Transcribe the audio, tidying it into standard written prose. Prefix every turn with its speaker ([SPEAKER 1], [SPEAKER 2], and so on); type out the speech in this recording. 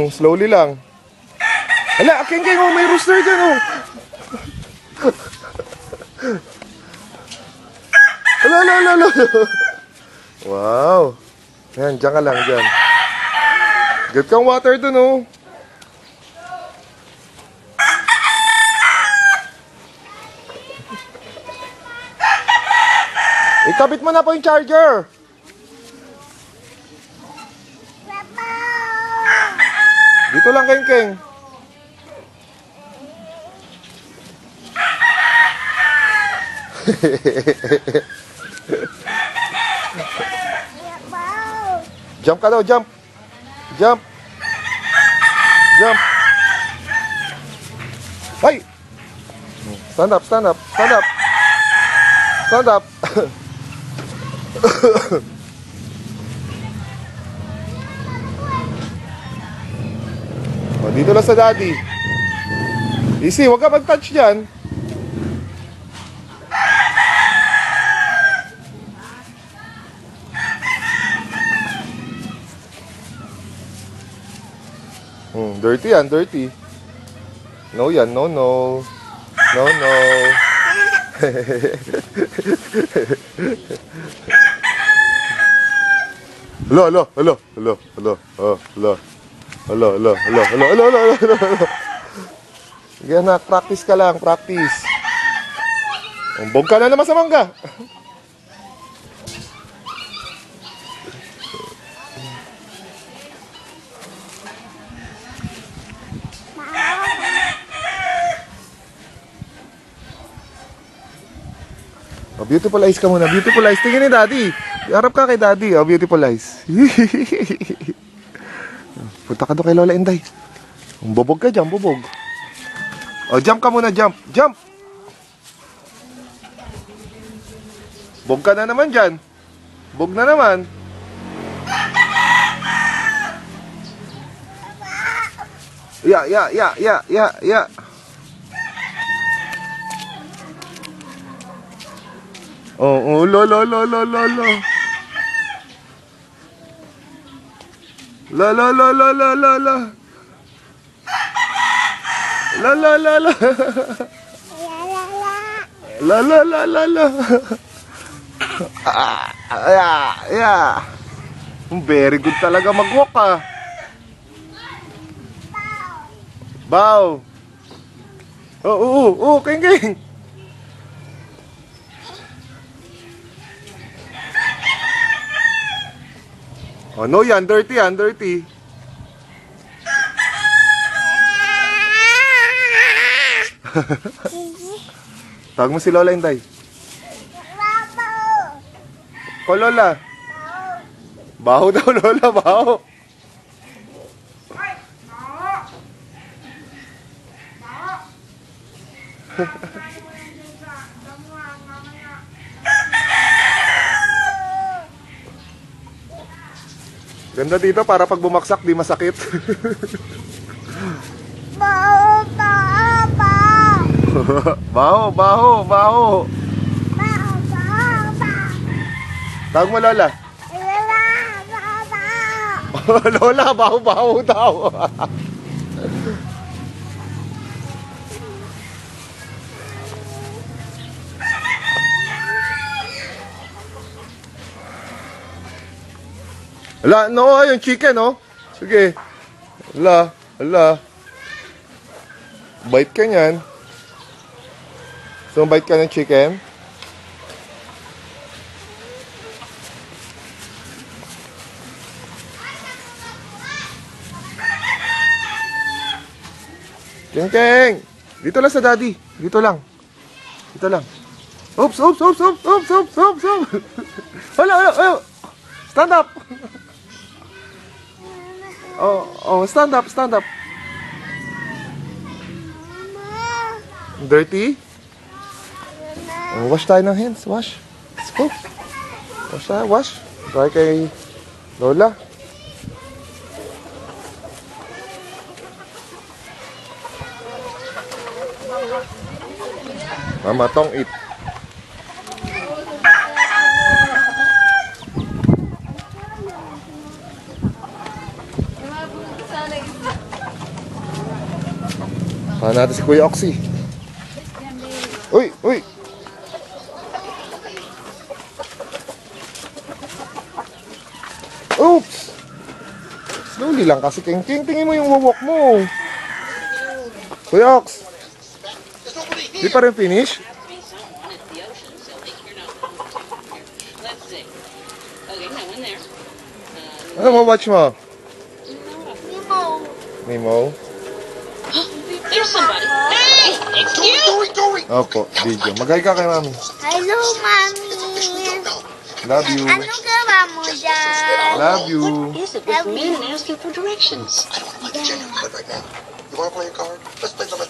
[SPEAKER 1] Slowly lang. Hala, King, oh, may rooster dyan, oh. Hala. Wow. Yan, dyan ka lang, dyan. Get kang water dun, oh. Ikabit mo na po yung charger. Dito lang, King. Jump ka daw, jump. Ay! Stand up. Oh, dito lang sa daddy. Easy, huwag ka mag-touch dyan. Dirty yan, dirty. No yan, no. Hello. Sige anak, practice ka lang, practice. Umbog ka na naman sa mangga. Oh, beautiful eyes ka muna. Beautiful eyes. Tingin ni daddy. Harap ka kay daddy. Oh, beautiful eyes. Punta ka doon kay Lola Inday. Bubog ka dyan, bubog. Oh, jump ka muna, jump. Bog ka na naman dyan. Bog na naman. Yeah. Oh, lo. La. Yeah. Very good talaga mag-walk ah. Bow. Oh, King. Oh, no yan, dirty. Tawag mo si Lola Inday. Ko Lola. Baho daw Lola, baho. Ganda dito para pag bumaksak di masakit. Baho. Tawag mo Lola. Lola, baho daw. Ala, no, yung chicken, oh. Sige. Ala. Bite ka niyan. So, bite ka ng chicken. King. Dito lang sa daddy. Dito lang. Oops. Hala. Stand up. Oh, stand up. Dirty? Oh, wash tayo ng hands. Wash. Let's go. Wash. Try kay Lola. Mama, tong eat. Paano natin si Kuya Oxy? Uy, uy! Oops! Slowly lang kasi, King. Tingin mo yung wawak mo. Kuya Ox! Di pa rin finish? Ano mo watch mo? Nemo.
[SPEAKER 2] There's somebody. Hey, it's you.
[SPEAKER 1] Opo, video. Magay ka kay mami.
[SPEAKER 3] Hello, Mami.
[SPEAKER 1] Love you.
[SPEAKER 3] Ano gawa mo dyan?
[SPEAKER 1] Love you.
[SPEAKER 2] Is it with men asking for directions?
[SPEAKER 4] I don't know what the genuine right now. You want to play a card? Let's play some.